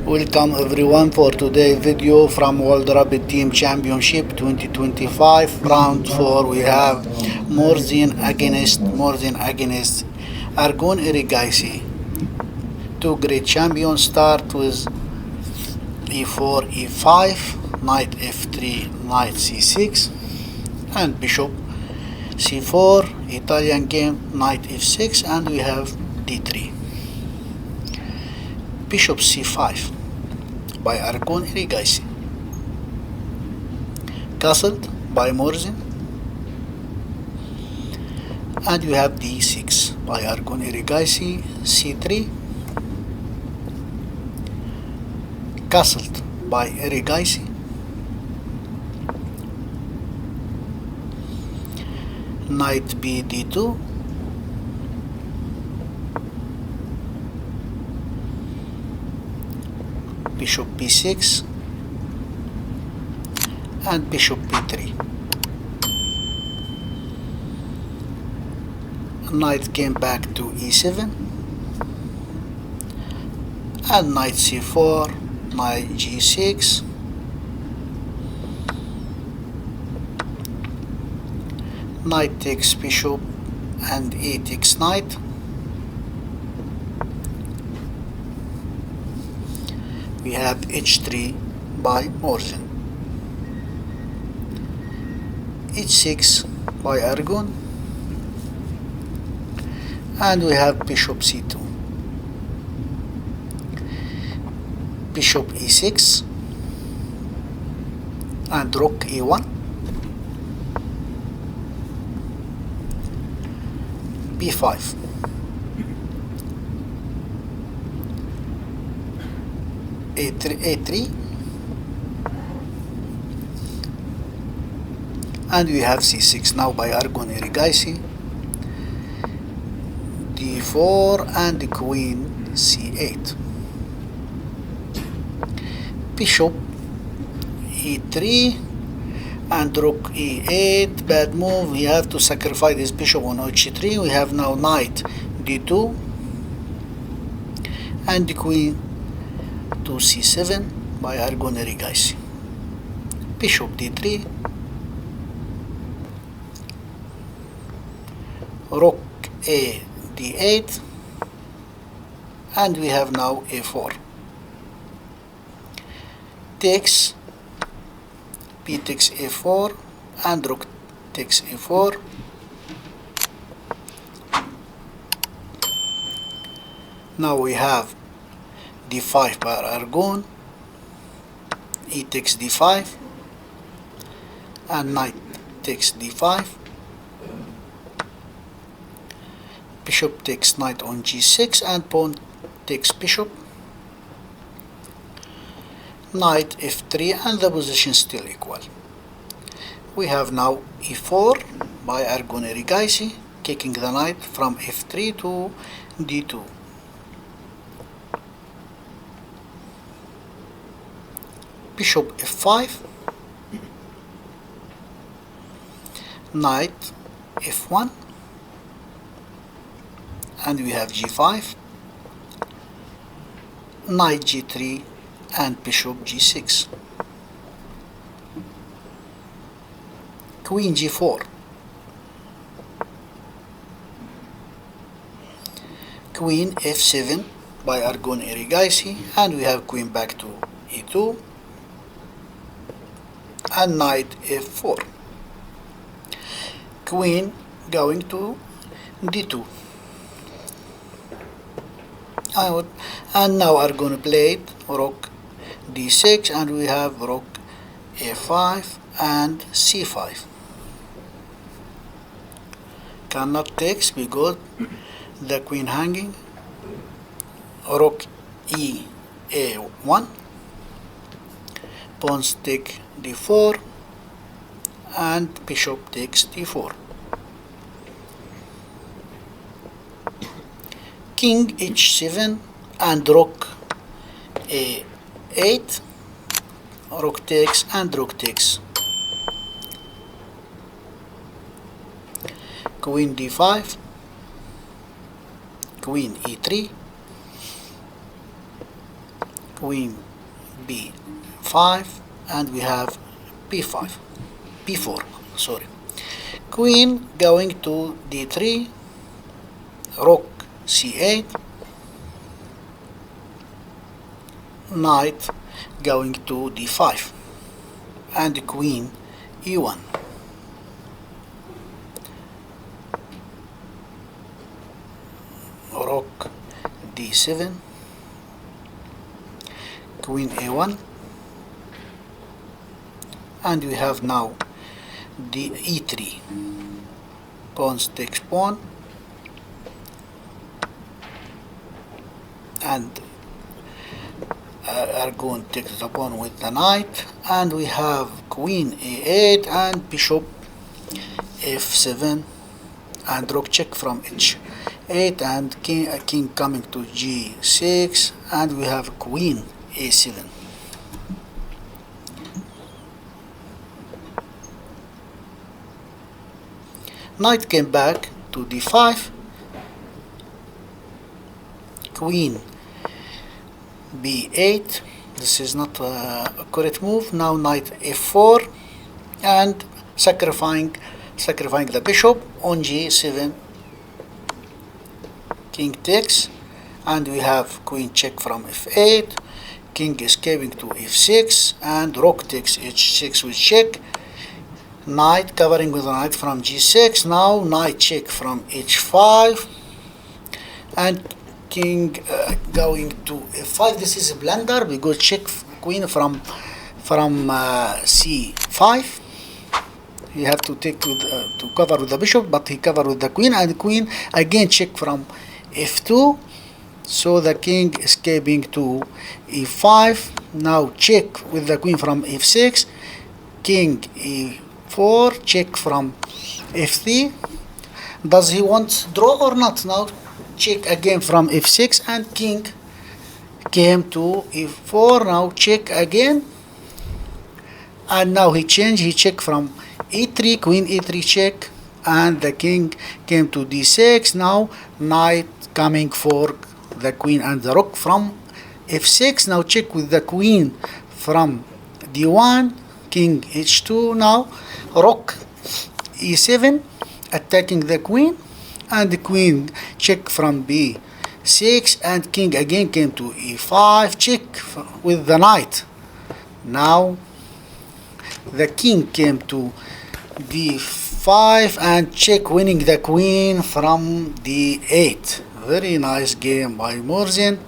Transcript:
Welcome everyone for today's video from World Rapid Team Championship 2025 round 4. We have Murzin against Arjun Erigaisi. Two great champions. Start with e4 e5, knight f3, knight c6, and bishop c4, Italian game, knight f6, and we have d3. Bishop c5 by Arjun Erigaisi. Castled by Murzin. And we have d6 by Arjun Erigaisi. c3. Castled by Erigaisi. Knight b d2. Bishop b6 and bishop b3. Knight came back to e7 and knight c4, knight g6, knight takes bishop and e takes knight. We have h3 by Murzin, h6 by Arjun, and we have bishop c2, bishop e6, and rook e1, b5, a3, and we have c6 now by Arjun Erigaisi, d4 and the queen c8, bishop e3 and rook e8. Bad move, we have to sacrifice this bishop on h3. We have now knight d2 and the queen to c7 by Arjun Erigaisi. Bishop d3, rook a d8, and we have now a4. Takes, b takes a4 and rook takes a4. Now we have d5 by Arjun, e takes d5 and knight takes d5, bishop takes knight on g6 and pawn takes bishop, knight f3, and the position still equal. We have now e4 by Arjun Erigaisi, kicking the knight from f3 to d2. Bishop f5, knight f1, and we have g5, knight g3 and bishop g6, queen g4, queen f7 by Arjun Erigaisi, and we have queen back to e2 and knight f4, queen going to d2. And now Arjun played rook d6, and we have rook a5 and c5. Cannot takes because the queen hanging. Rook e a1, pawns take d4 and bishop takes d4. King h7 and rook a8, rook takes and rook takes. Queen d5, queen e3, queen b5, and we have b4, sorry. Queen going to d3, rook c8, knight going to d5, and queen e1. Rook d7, queen a1, and we have now the e3, pawns takes pawn, and Arjun takes the pawn with the knight, and we have queen a8 and bishop f7, and rook check from h8, and king coming to g6, and we have queen a7. Knight came back to d5, queen b8. This is not a correct move. Now knight f4, and sacrificing the bishop on g7. King takes, and we have queen check from f8, king escaping to f6, and rook takes h6 with check. Knight covering with a knight from g6. Now knight check from h5, and king going to f5. This is a blunder because check queen from c5. He have to take to cover with the bishop, but he covered with the queen, and queen again check from f2. So the king escaping to e5. Now check with the queen from f6. King e4, check from f3. Does he want draw or not? Now check again from f6, and king came to e4. Now check again, and now he changed. He check from e3, queen e3 check, and the king came to d6. Now knight coming for the queen and the rook from f6. Now check with the queen from d1, king h2. Now rook e7, attacking the queen, and the queen check from b6, and king again came to e5, check with the knight. Now the king came to d5, and check, winning the queen from d8. Very nice game by Murzin.